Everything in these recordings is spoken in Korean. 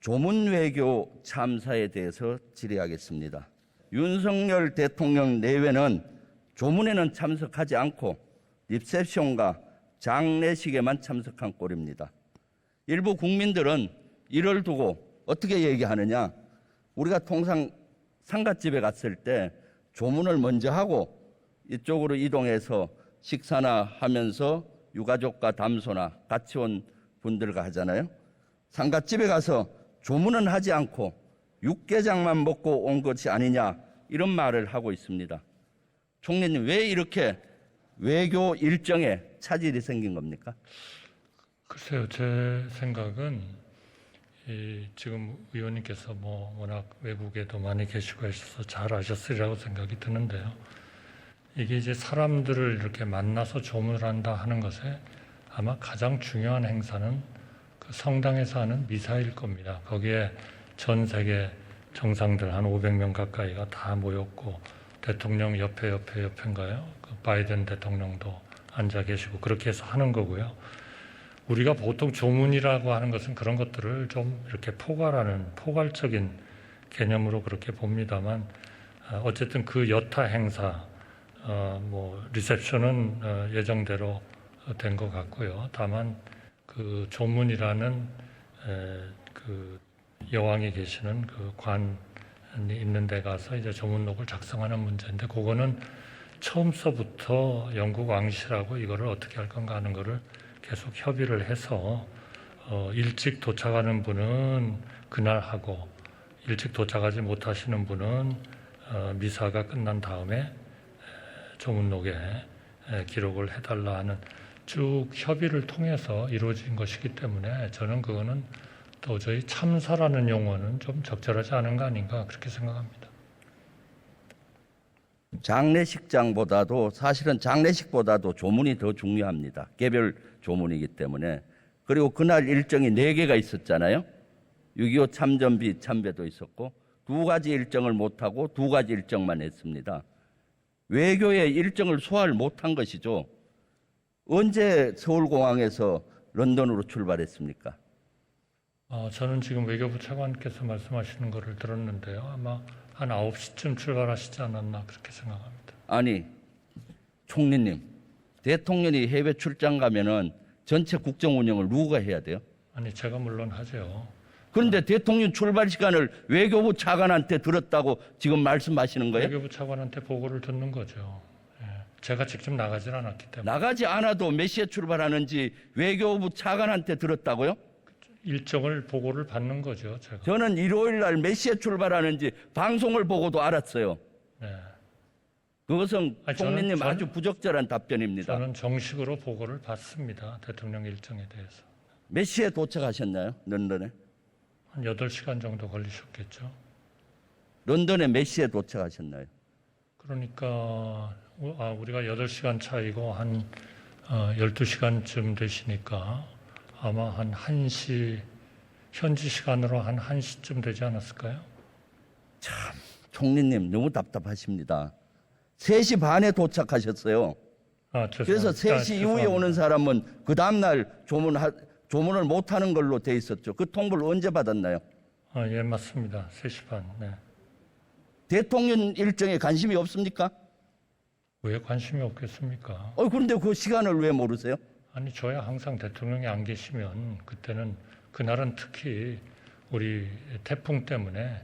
조문 외교 참사에 대해서 질의하겠습니다. 윤석열 대통령 내외는 조문에는 참석하지 않고 리셉션과 장례식에만 참석한 꼴입니다. 일부 국민들은 이를 두고 어떻게 얘기하느냐? 우리가 통상 상갓집에 갔을 때 조문을 먼저 하고 이쪽으로 이동해서 식사나 하면서 유가족과 담소나 같이 온 분들과 하잖아요. 상갓집에 가서 조문은 하지 않고 육개장만 먹고 온 것이 아니냐, 이런 말을 하고 있습니다. 총리님, 왜 이렇게 외교 일정에 차질이 생긴 겁니까? 글쎄요, 제 생각은 지금 의원님께서 워낙 외국에도 많이 계시고 하셔서 잘 아셨으리라고 생각이 드는데요. 이게 이제 사람들을 이렇게 만나서 조문을 한다 하는 것에 아마 가장 중요한 행사는 그 성당에서 하는 미사일 겁니다. 거기에 전 세계 정상들 한 500명 가까이가 다 모였고, 대통령 옆인가요? 그 바이든 대통령도 앉아 계시고 그렇게 해서 하는 거고요. 우리가 보통 조문이라고 하는 것은 그런 것들을 좀 이렇게 포괄적인 개념으로 그렇게 봅니다만, 어쨌든 그 여타 행사, 리셉션은 예정대로 된 것 같고요. 다만 그 조문이라는 그 여왕이 계시는 그 관이 있는 데 가서 이제 조문록을 작성하는 문제인데, 그거는 처음서부터 영국 왕실하고 이거를 어떻게 할 건가 하는 거를 계속 협의를 해서 일찍 도착하는 분은 그날 하고, 일찍 도착하지 못하시는 분은 미사가 끝난 다음에 조문록에 기록을 해달라 하는 쭉 협의를 통해서 이루어진 것이기 때문에, 저는 그거는 도저히 참사라는 용어는 좀 적절하지 않은 거 아닌가, 그렇게 생각합니다. 장례식장보다도, 사실은 장례식보다도 조문이 더 중요합니다. 개별 조문이기 때문에. 그리고 그날 일정이 4개가 있었잖아요. 6.25 참전비 참배도 있었고, 2가지 일정을 못하고 2가지 일정만 했습니다. 외교의 일정을 소화를 못한 것이죠. 언제 서울공항에서 런던으로 출발했습니까? 저는 지금 외교부 차관께서 말씀하시는 거를 들었는데요. 아마 한 9시쯤 출발하시지 않았나, 그렇게 생각합니다. 아니, 총리님, 대통령이 해외 출장 가면은 전체 국정 운영을 누가 해야 돼요? 아니, 제가 물론 하죠. 그런데 대통령 출발 시간을 외교부 차관한테 들었다고 지금 말씀하시는 거예요? 외교부 차관한테 보고를 듣는 거죠. 제가 직접 나가질 않았기 때문에. 나가지 않아도 몇 시에 출발하는지 외교부 차관한테 들었다고요? 일정을 보고를 받는 거죠, 제가. 저는 일요일 날 몇 시에 출발하는지 방송을 보고도 알았어요. 네. 그것은 총리님 저는 아주 부적절한 답변입니다. 저는 정식으로 보고를 받습니다, 대통령 일정에 대해서. 몇 시에 도착하셨나요, 런던에? 한 8시간 정도 걸리셨겠죠. 런던에 몇 시에 도착하셨나요? 그러니까 우리가 8시간 차이고 한 12시간쯤 되시니까 아마 한 1시, 현지 시간으로 한 1시쯤 되지 않았을까요? 참, 총리님 너무 답답하십니다. 3시 반에 도착하셨어요. 그래서 3시 이후에 오는 사람은 그 다음날 조문을 못하는 걸로 돼 있었죠. 그 통보를 언제 받았나요? 예, 맞습니다. 3시 반. 네. 대통령 일정에 관심이 없습니까? 왜 관심이 없겠습니까? 그런데 그 시간을 왜 모르세요? 아니, 저야 항상 대통령이 안 계시면 그날은 특히 우리 태풍 때문에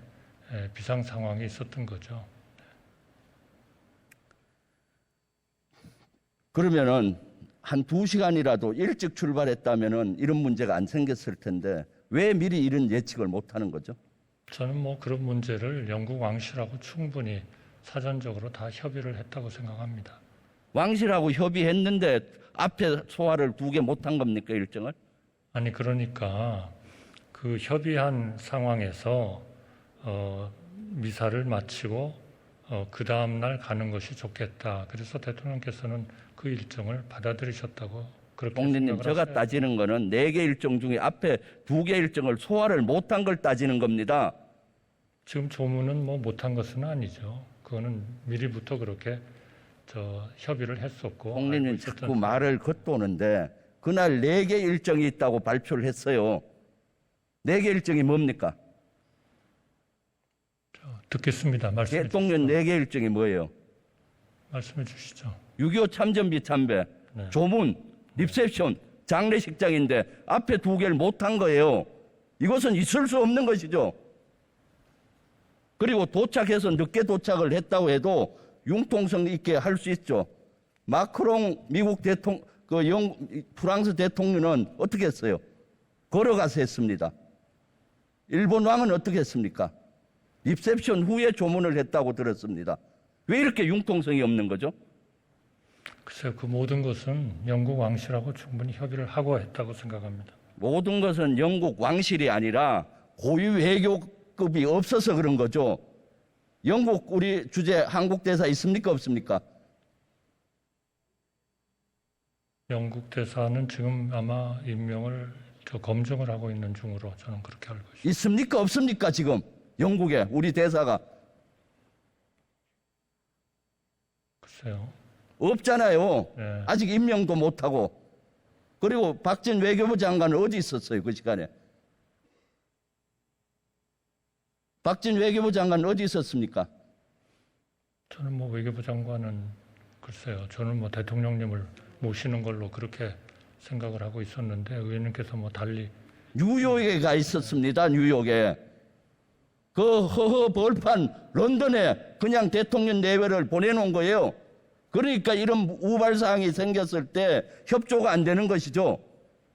비상 상황이 있었던 거죠. 그러면은 한 2시간이라도 일찍 출발했다면은 이런 문제가 안 생겼을 텐데 왜 미리 이런 예측을 못 하는 거죠? 저는 그런 문제를 영국 왕실하고 충분히 사전적으로 다 협의를 했다고 생각합니다. 왕실하고 협의했는데 앞에 소화를 2개 못한 겁니까, 일정을? 아니, 그러니까 그 협의한 상황에서 미사를 마치고 그 다음 날 가는 것이 좋겠다. 그래서 대통령께서는 그 일정을 받아들이셨다고 그렇게 총리님, 생각을 제가 하세요. 따지는 거는 4개 일정 중에 앞에 2개 일정을 소화를 못한 걸 따지는 겁니다. 지금 조문은 못한 것은 아니죠. 그거는 미리부터 그렇게 협의를 했었고. 총리님 자꾸 말을 겉도는데 그날 4개 일정이 있다고 발표를 했어요. 내개 일정이 뭡니까? 듣겠습니다. 말씀해 대통령 주시죠. 내개 일정이 뭐예요? 말씀해 주시죠. 6.25 참전비 참배, 네. 조문, 리셉션, 장례식장인데 앞에 두 개를 못한 거예요. 이것은 있을 수 없는 것이죠. 그리고 도착해서 늦게 도착을 했다고 해도 융통성 있게 할 수 있죠. 마크롱 미국 대통령, 프랑스 대통령은 어떻게 했어요? 걸어가서 했습니다. 일본 왕은 어떻게 했습니까? 리셉션 후에 조문을 했다고 들었습니다. 왜 이렇게 융통성이 없는 거죠? 글쎄요, 그 모든 것은 영국 왕실하고 충분히 협의를 하고 했다고 생각합니다. 모든 것은 영국 왕실이 아니라 고유 외교급이 없어서 그런 거죠. 영국 우리 주재 한국 대사 있습니까 없습니까? 영국 대사는 지금 아마 임명을 검증을 하고 있는 중으로 저는 그렇게 알고 있습니다. 있습니까 없습니까 지금 영국에 우리 대사가 글쎄요. 없잖아요. 네. 아직 임명도 못하고. 그리고 박진 외교부 장관은 어디 있었어요 그 시간에? 박진 외교부 장관은 어디 있었습니까? 저는 뭐 외교부 장관은 글쎄요. 저는 뭐 대통령님을 모시는 걸로 그렇게 생각을 하고 있었는데 의원님께서 뭐 달리 뉴욕에 가 있었습니다. 뉴욕에. 그 허허 벌판 런던에 그냥 대통령 내외를 보내놓은 거예요. 그러니까 이런 우발사항이 생겼을 때 협조가 안 되는 것이죠.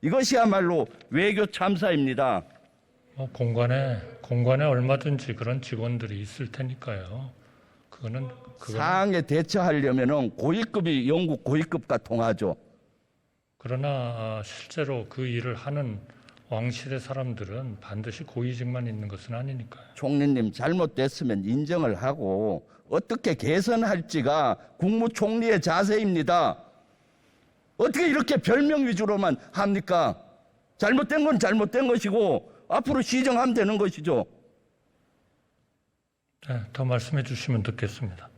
이것이야말로 외교 참사입니다. 뭐 공관에 얼마든지 그런 직원들이 있을 테니까요. 그거는 사항에 대처하려면은 고위급이 영국 고위급과 통하죠. 그러나 실제로 그 일을 하는 왕실의 사람들은 반드시 고위직만 있는 것은 아니니까요. 총리님 잘못됐으면 인정을 하고 어떻게 개선할지가 국무총리의 자세입니다. 어떻게 이렇게 별명 위주로만 합니까? 잘못된 건 잘못된 것이고 앞으로 시정하면 되는 것이죠. 네, 더 말씀해 주시면 듣겠습니다.